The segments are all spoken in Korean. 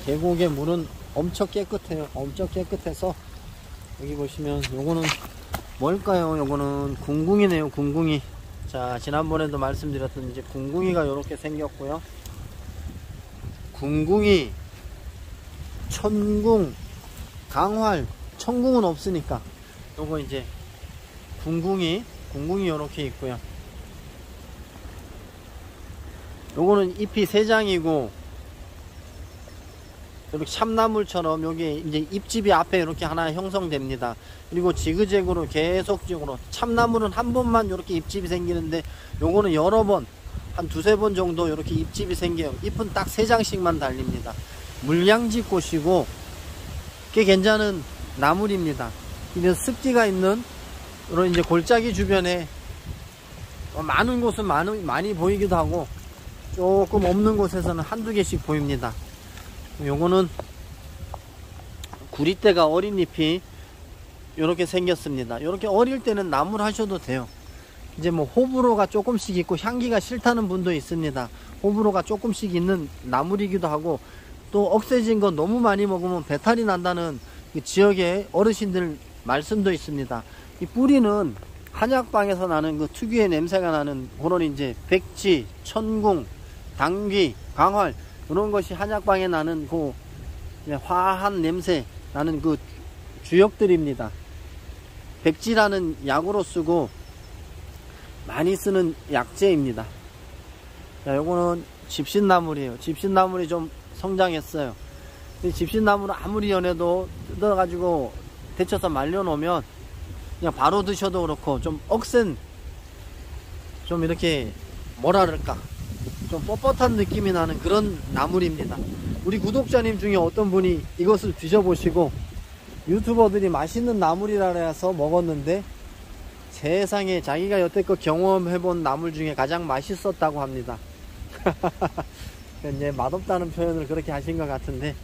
계곡의 물은 엄청 깨끗해요. 엄청 깨끗해서 여기 보시면 요거는 뭘까요? 요거는 궁궁이네요. 궁궁이. 자, 지난번에도 말씀드렸던 이제 궁궁이가 이렇게 생겼고요. 궁궁이, 천궁, 강활, 천궁은 없으니까 요거 이제 궁궁이 이렇게 있고요. 요거는 잎이 3장이고 이렇게 참나물처럼 여기 이제 잎집이 앞에 이렇게 하나 형성됩니다. 그리고 지그재그로 계속적으로 참나물은 한 번만 이렇게 잎집이 생기는데 요거는 여러 번, 한 2~3번 정도 이렇게 잎집이 생겨요. 잎은 딱 3장씩만 달립니다. 물량지꽃이고 꽤 괜찮은 나물입니다. 이런 습기가 있는 이런 이제 골짜기 주변에 많은 곳은 많이 보이기도 하고 조금 없는 곳에서는 한두 개씩 보입니다. 요거는 구리대가 어린 잎이 이렇게 생겼습니다. 이렇게 어릴 때는 나물 하셔도 돼요. 이제 뭐 호불호가 조금씩 있고 향기가 싫다는 분도 있습니다. 호불호가 조금씩 있는 나물이기도 하고 또 억세진 거 너무 많이 먹으면 배탈이 난다는 그 지역의 어르신들 말씀도 있습니다. 이 뿌리는 한약방에서 나는 그 특유의 냄새가 나는 그런 이제 백지, 천궁, 당귀, 강활 이런 것이 한약방에 나는 그 화한 냄새 나는 그 주역들입니다. 백지라는 약으로 쓰고 많이 쓰는 약재입니다. 자, 요거는 집신나물이에요. 집신나물이 좀 성장했어요. 집신나물은 아무리 연해도 뜯어가지고 데쳐서 말려놓으면 그냥 바로 드셔도 그렇고 좀 억센, 좀 이렇게 뭐라 그럴까, 좀 뻣뻣한 느낌이 나는 그런 나물입니다. 우리 구독자님 중에 어떤 분이 이것을 드셔보시고 유튜버들이 맛있는 나물이라 해서 먹었는데 세상에 자기가 여태껏 경험해본 나물 중에 가장 맛있었다고 합니다. 이제 맛없다는 표현을 그렇게 하신 것 같은데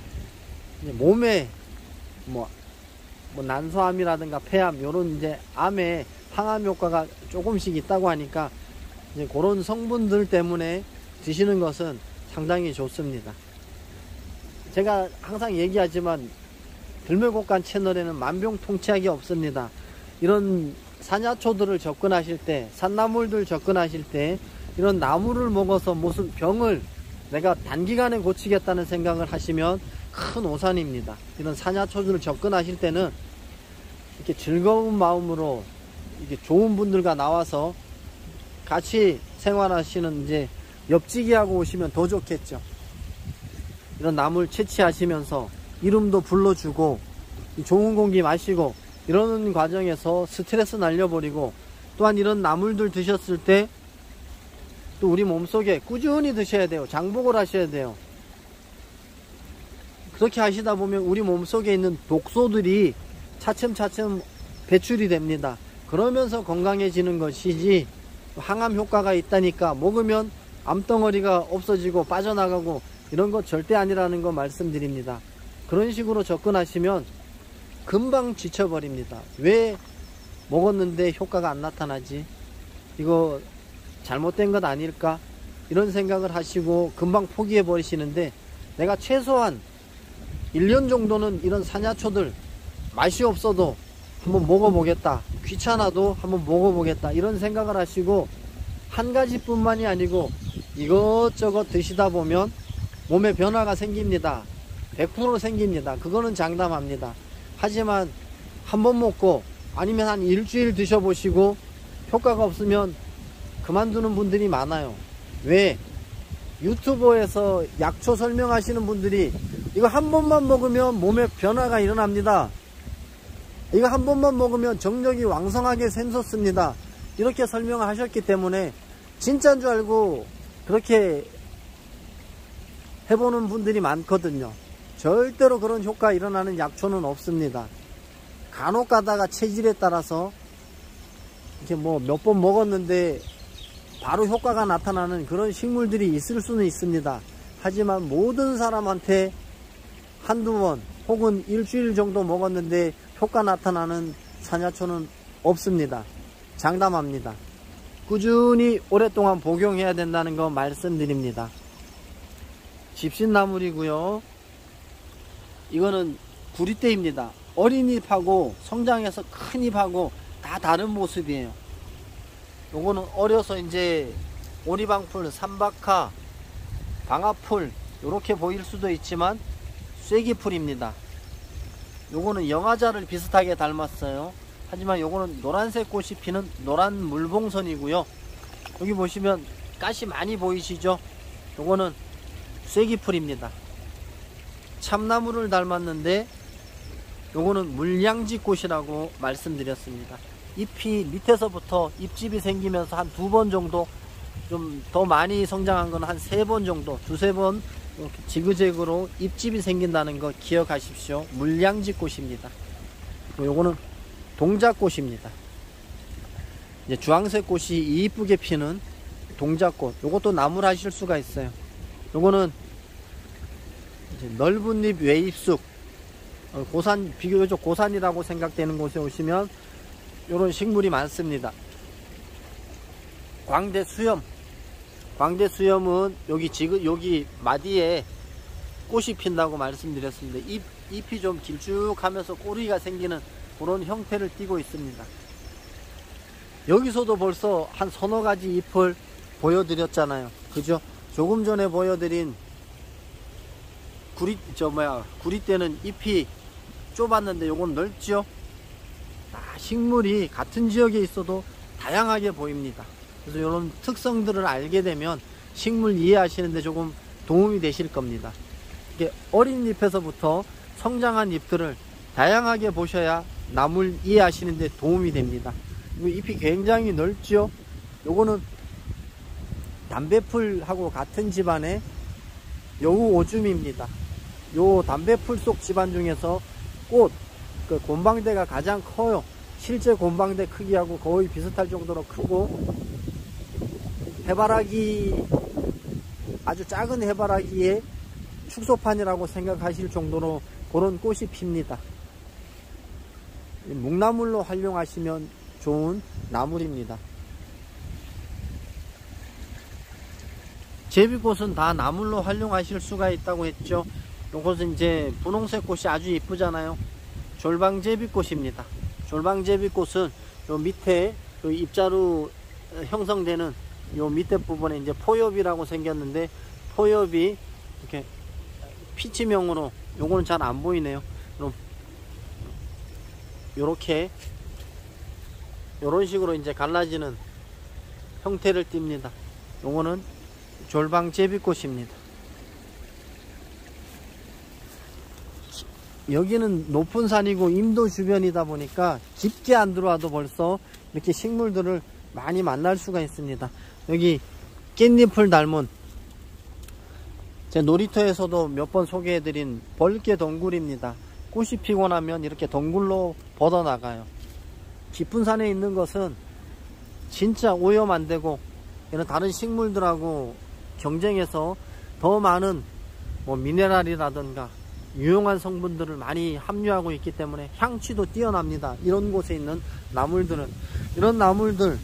이제 몸에 뭐 난소암이라든가 폐암 요런 이제 암에 항암 효과가 조금씩 있다고 하니까 이제 그런 성분들 때문에 드시는 것은 상당히 좋습니다. 제가 항상 얘기하지만 들매곡간 채널에는 만병통치약이 없습니다. 이런 산야초들을 접근하실 때, 산나물들 접근하실 때 이런 나물을 먹어서 무슨 병을 내가 단기간에 고치겠다는 생각을 하시면 큰 오산입니다. 이런 산야초들을 접근하실 때는 이렇게 즐거운 마음으로 이렇게 좋은 분들과 나와서 같이 생활하시는 이제 옆지기하고 오시면 더 좋겠죠. 이런 나물 채취하시면서 이름도 불러주고 좋은 공기 마시고 이러는 과정에서 스트레스 날려버리고 또한 이런 나물들 드셨을 때 또 우리 몸속에 꾸준히 드셔야 돼요. 장복을 하셔야 돼요. 그렇게 하시다 보면 우리 몸속에 있는 독소들이 차츰차츰 배출이 됩니다. 그러면서 건강해지는 것이지 항암 효과가 있다니까 먹으면 암덩어리가 없어지고 빠져나가고 이런 것 절대 아니라는 거 말씀드립니다. 그런 식으로 접근하시면 금방 지쳐버립니다. 왜 먹었는데 효과가 안 나타나지? 이거 잘못된 것 아닐까? 이런 생각을 하시고 금방 포기해 버리시는데 내가 최소한 1년 정도는 이런 산야초들 맛이 없어도 한번 먹어보겠다, 귀찮아도 한번 먹어보겠다 이런 생각을 하시고 한 가지뿐만이 아니고 이것저것 드시다 보면 몸에 변화가 생깁니다. 100% 생깁니다. 그거는 장담합니다. 하지만 한 번 먹고 아니면 한 일주일 드셔보시고 효과가 없으면 그만두는 분들이 많아요. 왜? 유튜버에서 약초 설명하시는 분들이 이거 한 번만 먹으면 몸에 변화가 일어납니다. 이거 한 번만 먹으면 정력이 왕성하게 샘솟습니다. 이렇게 설명을 하셨기 때문에 진짜인 줄 알고 그렇게 해보는 분들이 많거든요. 절대로 그런 효과 일어나는 약초는 없습니다. 간혹 가다가 체질에 따라서 이렇게 뭐 몇 번 먹었는데 바로 효과가 나타나는 그런 식물들이 있을 수는 있습니다. 하지만 모든 사람한테 한두 번 혹은 일주일 정도 먹었는데 효과 나타나는 산야초는 없습니다. 장담합니다. 꾸준히 오랫동안 복용해야 된다는 거 말씀드립니다. 집신나물이고요. 이거는 구리대입니다. 어린 잎하고 성장해서 큰 잎하고 다 다른 모습이에요. 요거는 어려서 이제 오리방풀, 삼박하, 방아풀 요렇게 보일 수도 있지만 쐐기풀입니다. 요거는 영화자를 비슷하게 닮았어요. 하지만 요거는 노란색 꽃이 피는 노란 물봉선이고요. 여기 보시면 가시 많이 보이시죠? 요거는 쐐기풀입니다. 참나무를 닮았는데 요거는 물량지꽃이라고 말씀드렸습니다. 잎이 밑에서부터 잎집이 생기면서 한 2번 정도, 좀 더 많이 성장한 건 한 3번 정도, 2~3번 이렇게 지그재그로 잎집이 생긴다는 거 기억하십시오. 물량지꽃입니다. 요거는 동작꽃입니다. 이제 주황색 꽃이 이쁘게 피는 동작꽃. 요것도 나무를 하실 수가 있어요. 요거는 이제 넓은 잎 외입숙, 고산, 비교적 고산이라고 생각되는 곳에 오시면 요런 식물이 많습니다. 광대수염. 광대수염은 여기 마디에 꽃이 핀다고 말씀드렸습니다. 잎이 좀 길쭉하면서 꼬리가 생기는 그런 형태를 띠고 있습니다. 여기서도 벌써 한 서너 가지 잎을 보여드렸잖아요. 그죠? 조금 전에 보여드린 구리대는 잎이 좁았는데 요건 넓죠? 식물이 같은 지역에 있어도 다양하게 보입니다. 그래서 이런 특성들을 알게 되면 식물 이해하시는데 조금 도움이 되실 겁니다. 이게 어린 잎에서부터 성장한 잎들을 다양하게 보셔야 나무를 이해하시는데 도움이 됩니다. 잎이 굉장히 넓죠? 요거는 담배풀하고 같은 집안의 여우 오줌입니다. 요 담배풀 속 집안 중에서 꽃, 그 곰방대가 가장 커요. 실제 곰방대 크기하고 거의 비슷할 정도로 크고, 해바라기, 아주 작은 해바라기의 축소판이라고 생각하실 정도로 그런 꽃이 핍니다. 묵나물로 활용하시면 좋은 나물입니다. 제비꽃은 다 나물로 활용하실 수가 있다고 했죠. 요것은 이제 분홍색 꽃이 아주 이쁘잖아요. 졸방제비꽃입니다. 졸방제비꽃은 요 밑에 요 입자로 형성되는 요 밑에 부분에 이제 포엽이라고 생겼는데, 포엽이 이렇게 피치명으로, 요거는 잘 안 보이네요. 그럼 요렇게 요런 식으로 이제 갈라지는 형태를 띱니다. 요거는 졸방제비꽃입니다. 여기는 높은 산이고 임도 주변이다 보니까 깊게 안 들어와도 벌써 이렇게 식물들을 많이 만날 수가 있습니다. 여기 깻잎을 닮은, 제 놀이터에서도 몇 번 소개해드린 벌개 덩굴입니다. 꽃이 피고 나면 이렇게 덩굴로 뻗어나가요. 깊은 산에 있는 것은 진짜 오염 안 되고, 이런 다른 식물들하고 경쟁해서 더 많은 미네랄이라든가 유용한 성분들을 많이 함유하고 있기 때문에 향취도 뛰어납니다. 이런 곳에 있는 나물들은, 이런 나물들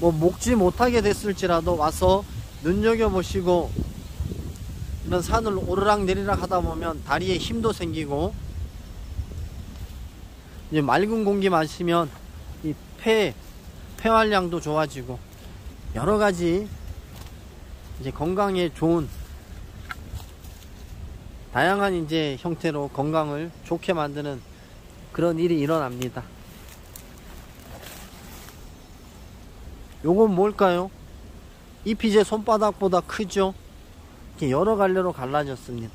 먹지 못하게 됐을지라도 와서 눈여겨보시고, 이런 산을 오르락 내리락 하다 보면 다리에 힘도 생기고, 이제 맑은 공기 마시면 이 폐활량도 좋아지고, 여러가지 이제 건강에 좋은 다양한 이제 형태로 건강을 좋게 만드는 그런 일이 일어납니다. 요건 뭘까요? 잎이 제 손바닥보다 크죠? 이렇게 여러 갈래로 갈라졌습니다.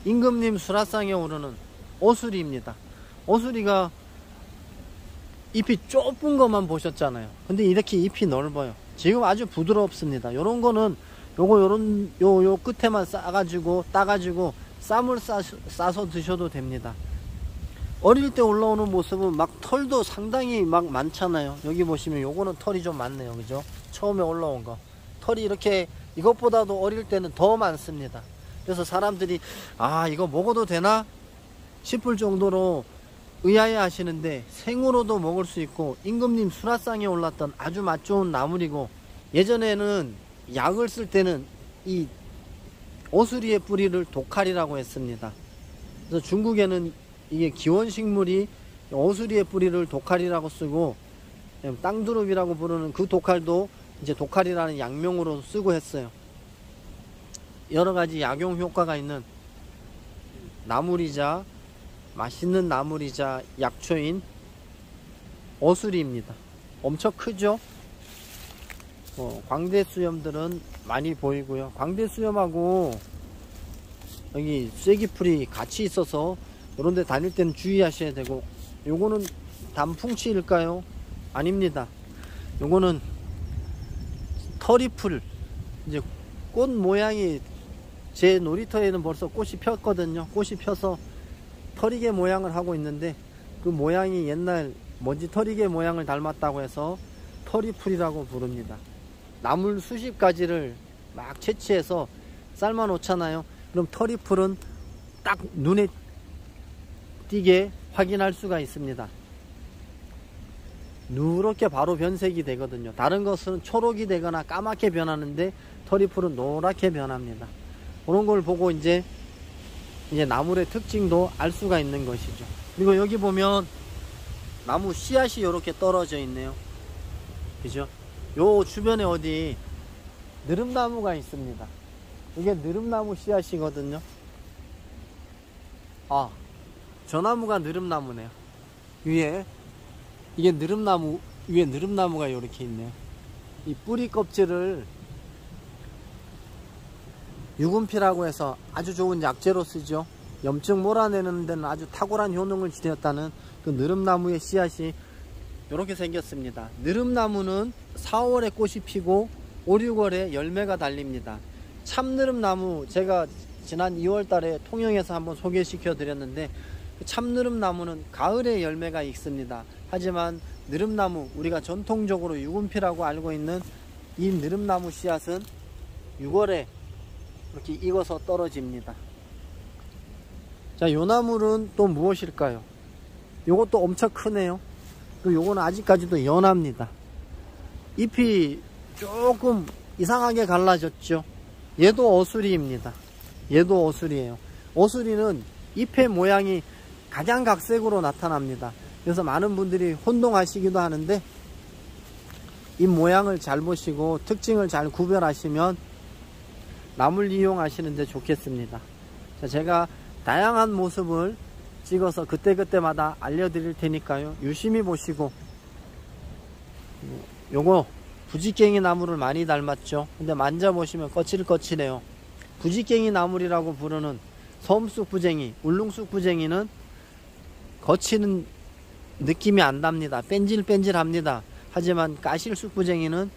임금님 수라상에 오르는 오수리입니다. 오수리가 잎이 좁은 것만 보셨잖아요. 근데 이렇게 잎이 넓어요. 지금 아주 부드럽습니다. 요런 거는 요 끝에만 따가지고 쌈을 싸서 드셔도 됩니다. 어릴 때 올라오는 모습은 막 털도 상당히 막 많잖아요. 여기 보시면 요거는 털이 좀 많네요. 그죠? 처음에 올라온 거. 털이 이렇게 이것보다도 어릴 때는 더 많습니다. 그래서 사람들이 이거 먹어도 되나 싶을 정도로 의아해 하시는데, 생으로도 먹을 수 있고, 임금님 수라상에 올랐던 아주 맛 좋은 나물이고, 예전에는 약을 쓸 때는 이 오수리의 뿌리를 독칼이라고 했습니다. 그래서 중국에는 이게 기원식물이 어수리의 뿌리를 독칼이라고 쓰고, 땅두릅이라고 부르는 그 독칼도 이제 독칼이라는 약명으로 쓰고 했어요. 여러가지 약용 효과가 있는 나물이자, 맛있는 나물이자 약초인 어수리입니다. 엄청 크죠? 광대수염들은 많이 보이고요. 광대수염하고 여기 쐐기풀이 같이 있어서 이런 데 다닐 때는 주의하셔야 되고, 요거는 단풍치일까요? 아닙니다. 요거는 터리풀. 이제 꽃 모양이, 제 놀이터에는 벌써 꽃이 폈거든요. 꽃이 펴서 터리개 모양을 하고 있는데, 그 모양이 옛날 먼지 터리개 모양을 닮았다고 해서 터리풀이라고 부릅니다. 나물 수십 가지를 막 채취해서 삶아 놓잖아요. 그럼 터리풀은 딱 눈에 띄게 확인할 수가 있습니다. 누렇게 바로 변색이 되거든요. 다른 것은 초록이 되거나 까맣게 변하는데 터리풀은 노랗게 변합니다. 그런 걸 보고 이제 나물의 특징도 알 수가 있는 것이죠. 그리고 여기 보면 나무 씨앗이 이렇게 떨어져 있네요. 그죠? 요 주변에 어디 느릅나무가 있습니다. 이게 느릅나무 씨앗이거든요. 아, 저 나무가 느릅나무네요. 위에 이게 느릅나무, 위에 느릅나무가 이렇게 있네요. 이 뿌리 껍질을 유분피라고 해서 아주 좋은 약재로 쓰죠. 염증 몰아내는 데는 아주 탁월한 효능을 지녔다는 그 느릅나무의 씨앗이 이렇게 생겼습니다. 느릅나무는 4월에 꽃이 피고 5, 6월에 열매가 달립니다. 참느릅나무, 제가 지난 2월 달에 통영에서 한번 소개시켜 드렸는데, 그 참느릅나무는 가을에 열매가 있습니다. 하지만 느릅나무, 우리가 전통적으로 유분피라고 알고 있는 이 느릅나무 씨앗은 6월에 이렇게 익어서 떨어집니다. 자, 요 나물은 또 무엇일까요? 요것도 엄청 크네요. 그리고 요거는 아직까지도 연합니다. 잎이 조금 이상하게 갈라졌죠. 얘도 어수리입니다. 얘도 어수리예요. 어수리는 잎의 모양이 가장 각색으로 나타납니다. 그래서 많은 분들이 혼동하시기도 하는데, 잎 모양을 잘 보시고 특징을 잘 구별하시면 나물 이용하시는데 좋겠습니다. 자, 제가 다양한 모습을 찍어서 그때그때마다 알려드릴 테니까요. 유심히 보시고. 요거 부지깽이 나무를 많이 닮았죠. 근데 만져보시면 거칠거칠해요. 부지깽이 나물이라고 부르는 섬쑥 부쟁이, 울릉쑥 부쟁이는 거치는 느낌이 안 납니다. 뺀질뺀질합니다. 하지만 까실쑥 부쟁이는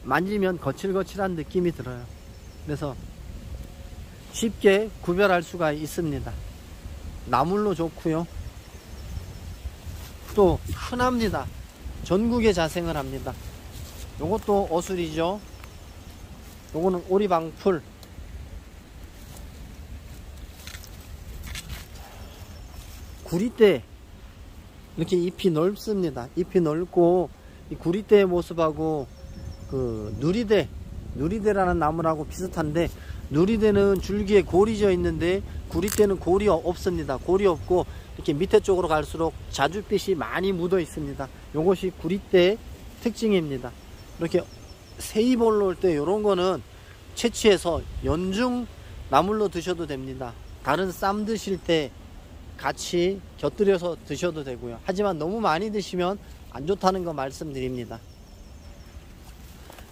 만지면 거칠거칠한 느낌이 들어요. 그래서 쉽게 구별할 수가 있습니다. 나물로 좋고요. 또 흔합니다. 전국에 자생을 합니다. 요것도 어술이죠. 요거는 오리방풀. 구리대, 이렇게 잎이 넓습니다. 잎이 넓고, 이 구리대의 모습하고 그 누리대라는 나무라고 비슷한데, 누리대는 줄기에 골이 져 있는데 구리대는 골이 없습니다. 골이 없고 이렇게 밑에 쪽으로 갈수록 자줏빛이 많이 묻어 있습니다. 요것이 구리대의 특징입니다. 이렇게 새잎 올라올 때 요런 거는 채취해서 연중 나물로 드셔도 됩니다. 다른 쌈 드실 때 같이 곁들여서 드셔도 되고요. 하지만 너무 많이 드시면 안 좋다는 거 말씀드립니다.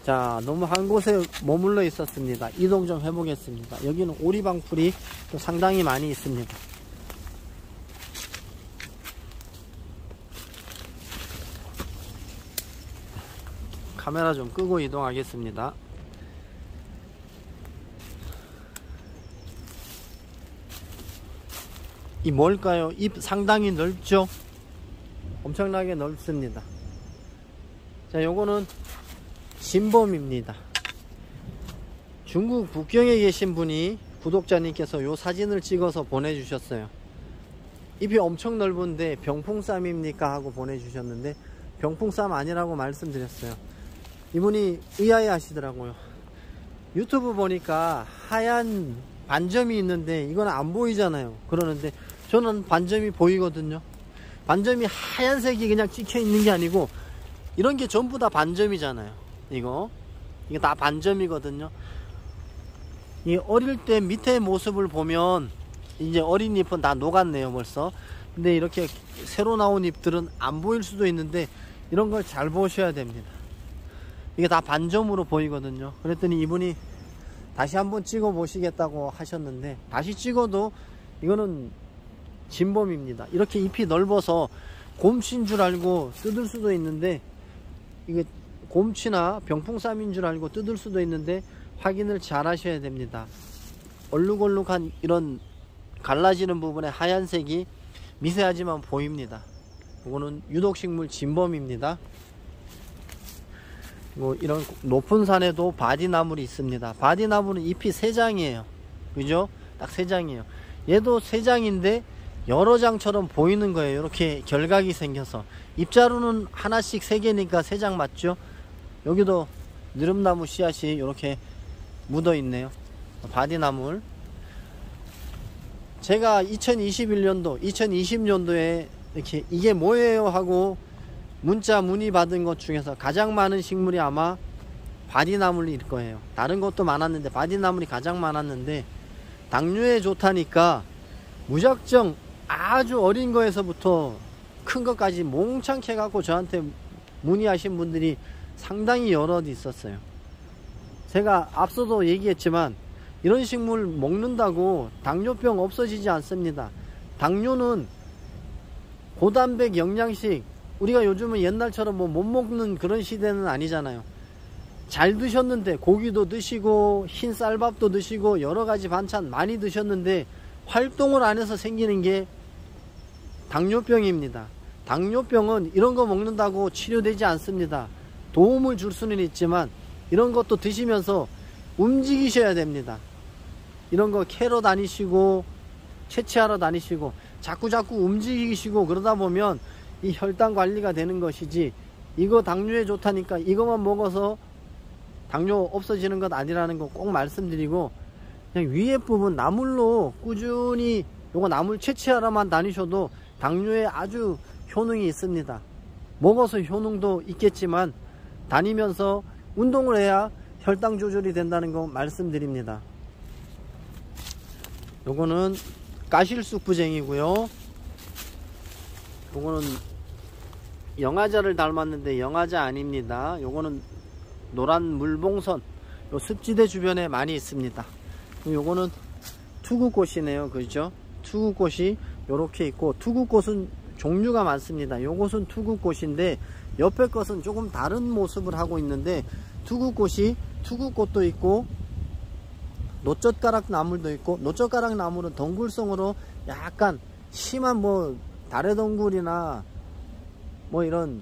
자, 너무 한 곳에 머물러 있었습니다. 이동 좀 해보겠습니다. 여기는 오리방풀이 또 상당히 많이 있습니다. 카메라 좀 끄고 이동하겠습니다. 이 뭘까요? 잎 상당히 넓죠? 엄청나게 넓습니다. 자, 요거는 진범입니다. 중국 북경에 계신 분이, 구독자님께서 요 사진을 찍어서 보내주셨어요. 잎이 엄청 넓은데 병풍쌈입니까? 하고 보내주셨는데, 병풍쌈 아니라고 말씀드렸어요. 이분이 의아해 하시더라고요. 유튜브 보니까 하얀 반점이 있는데 이건 안 보이잖아요. 그러는데 저는 반점이 보이거든요. 반점이 하얀색이 그냥 찍혀 있는 게 아니고 이런 게 전부 다 반점이잖아요. 이게 다 반점이거든요. 이 어릴 때 밑에 모습을 보면 이제 어린 잎은 다 녹았네요 벌써. 근데 이렇게 새로 나온 잎들은 안 보일 수도 있는데 이런 걸 잘 보셔야 됩니다. 이게 다 반점으로 보이거든요. 그랬더니 이분이 다시 한번 찍어 보시겠다고 하셨는데, 다시 찍어도 이거는 진범입니다. 이렇게 잎이 넓어서 곰치인 줄 알고 뜯을 수도 있는데, 이게 곰치나 병풍쌈인 줄 알고 뜯을 수도 있는데 확인을 잘 하셔야 됩니다. 얼룩얼룩한 이런 갈라지는 부분에 하얀색이 미세하지만 보입니다. 이거는 유독식물 진범입니다. 이런 높은 산에도 바디나물이 있습니다. 바디나물은 잎이 3장이에요. 그죠? 딱 3장이에요. 얘도 3장인데 여러 장처럼 보이는 거예요. 이렇게 결각이 생겨서. 잎자루는 하나씩 3개니까 3장 맞죠? 여기도 느릅나무 씨앗이 이렇게 묻어 있네요. 바디나물. 제가 2021년도 2020년도에 이렇게 이게 뭐예요 하고 문자 문의 받은 것 중에서 가장 많은 식물이 아마 바디나물일 거예요. 다른 것도 많았는데 바디나물이 가장 많았는데, 당뇨에 좋다니까 무작정 아주 어린 거에서부터 큰 것까지 몽창 해갖고 저한테 문의하신 분들이 상당히 여럿 있었어요. 제가 앞서도 얘기했지만 이런 식물 먹는다고 당뇨병 없어지지 않습니다. 당뇨는 고단백 영양식, 우리가 요즘은 옛날처럼 뭐 못 먹는 그런 시대는 아니잖아요. 잘 드셨는데, 고기도 드시고 흰 쌀밥도 드시고 여러가지 반찬 많이 드셨는데 활동을 안 해서 생기는 게 당뇨병입니다. 당뇨병은 이런 거 먹는다고 치료되지 않습니다. 도움을 줄 수는 있지만 이런 것도 드시면서 움직이셔야 됩니다. 이런 거 캐러 다니시고 채취하러 다니시고 자꾸 움직이시고 그러다 보면 이 혈당 관리가 되는 것이지, 이거 당뇨에 좋다니까 이것만 먹어서 당뇨 없어지는 것 아니라는 거 꼭 말씀드리고, 그냥 위에 부분 나물로 꾸준히 요거 나물 채취하러만 다니셔도 당뇨에 아주 효능이 있습니다. 먹어서 효능도 있겠지만 다니면서 운동을 해야 혈당 조절이 된다는 거 말씀드립니다. 요거는 까실쑥부쟁이고요. 요거는 영화자를 닮았는데 영화자 아닙니다. 요거는 노란 물봉선, 요 습지대 주변에 많이 있습니다. 요거는 투구꽃이네요. 그죠? 투구꽃이 요렇게 있고, 투구꽃은 종류가 많습니다. 요것은 투구꽃인데 옆에 것은 조금 다른 모습을 하고 있는데, 투구꽃도 있고 노젓가락 나물도 있고, 노젓가락 나물은 덩굴성으로 약간 심한 뭐 다래덩굴이나 뭐 이런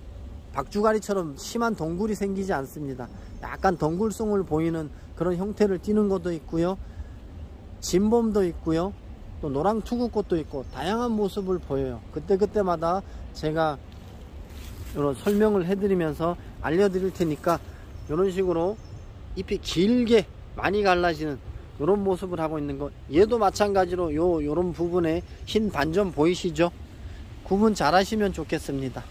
박주가리처럼 심한 덩굴이 생기지 않습니다. 약간 덩굴성을 보이는 그런 형태를 띠는 것도 있고요. 진범도 있고요. 또 노랑 투구꽃도 있고 다양한 모습을 보여요. 그때마다 제가 이런 설명을 해드리면서 알려드릴 테니까 이런 식으로 잎이 길게 많이 갈라지는 이런 모습을 하고 있는 것. 얘도 마찬가지로 요런 부분에 흰 반점 보이시죠? 구분 잘 하시면 좋겠습니다.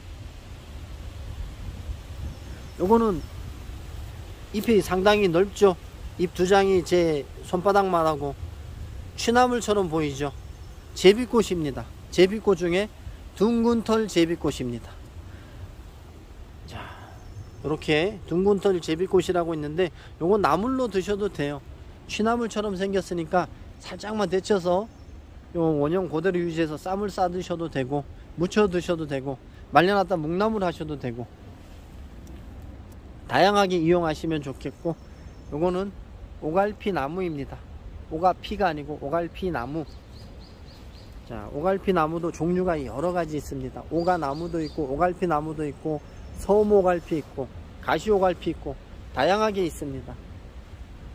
요거는 잎이 상당히 넓죠? 잎 2장이 제 손바닥만 하고 취나물처럼 보이죠? 제비꽃입니다. 제비꽃 중에 둥근털 제비꽃입니다. 자, 이렇게 둥근털 제비꽃이라고 있는데 요건 나물로 드셔도 돼요. 취나물처럼 생겼으니까 살짝만 데쳐서 요 원형 그대로 유지해서 쌈을 싸 드셔도 되고, 무쳐 드셔도 되고, 말려놨다 묵나물 하셔도 되고, 다양하게 이용하시면 좋겠고, 요거는 오갈피 나무입니다. 오가피가 아니고 오갈피 나무. 자, 오갈피 나무도 종류가 여러가지 있습니다. 오가나무도 있고 오갈피 나무도 있고 서모갈피 있고 가시오갈피 있고 다양하게 있습니다.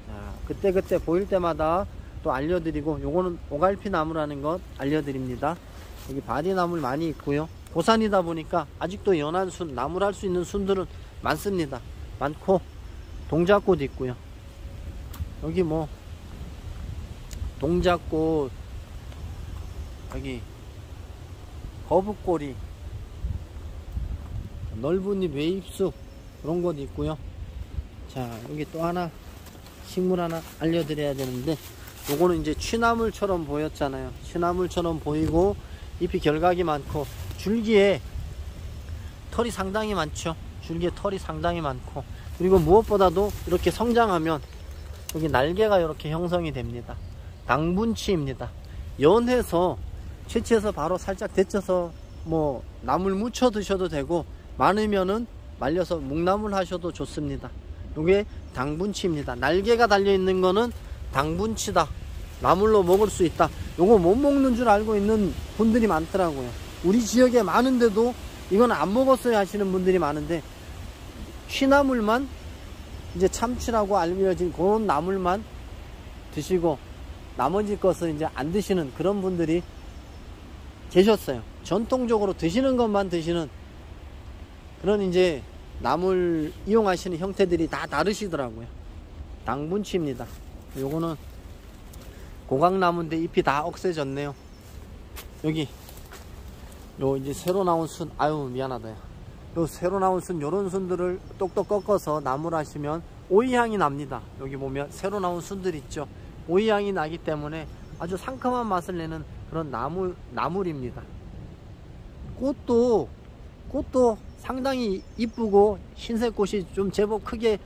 자, 그때 보일 때마다 또 알려드리고, 요거는 오갈피 나무라는 것 알려드립니다. 여기 바디나물 많이 있고요. 고산이다 보니까 아직도 연한 순, 나물 할 수 있는 순들은 많습니다. 많고 동작꽃 있고요. 여기 뭐 동작꽃, 여기 거북꼬리, 넓은 잎 외입수 그런 것도 있고요. 자, 여기 또 하나 식물 하나 알려드려야 되는데, 요거는 이제 취나물처럼 보였잖아요. 취나물처럼 보이고 잎이 결각이 많고 줄기에 털이 상당히 많죠. 줄기에 털이 상당히 많고, 그리고 무엇보다도 이렇게 성장하면 여기 날개가 이렇게 형성이 됩니다. 당분치입니다. 연해서 채취해서 바로 살짝 데쳐서 뭐 나물 무쳐 드셔도 되고, 많으면은 말려서 묵나물 하셔도 좋습니다. 요게 당분치입니다. 날개가 달려 있는 거는 당분치다, 나물로 먹을 수 있다. 요거 못 먹는 줄 알고 있는 분들이 많더라고요. 우리 지역에 많은데도 이건 안 먹었어요 하시는 분들이 많은데, 취나물만, 이제 참치라고 알려진 그런 나물만 드시고 나머지 것을 이제 안 드시는 그런 분들이 계셨어요. 전통적으로 드시는 것만 드시는 그런 이제 나물 이용하시는 형태들이 다 다르시더라고요. 당분치입니다. 요거는 고강나무인데 잎이 다 억세졌네요. 여기 요 이제 새로 나온 순, 아유 미안하다. 요 새로 나온 순, 요런 순들을 똑똑 꺾어서 나물 하시면 오이향이 납니다. 여기 보면 새로 나온 순들 있죠. 오이향이 나기 때문에 아주 상큼한 맛을 내는 그런 나물입니다. 꽃도 상당히 이쁘고, 흰색 꽃이 좀 제법 크게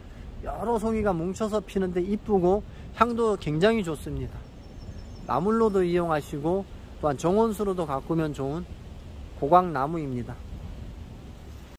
여러 송이가 뭉쳐서 피는데 이쁘고 향도 굉장히 좋습니다. 나물로도 이용하시고 또한 정원수로도 가꾸면 좋은 고강나무입니다.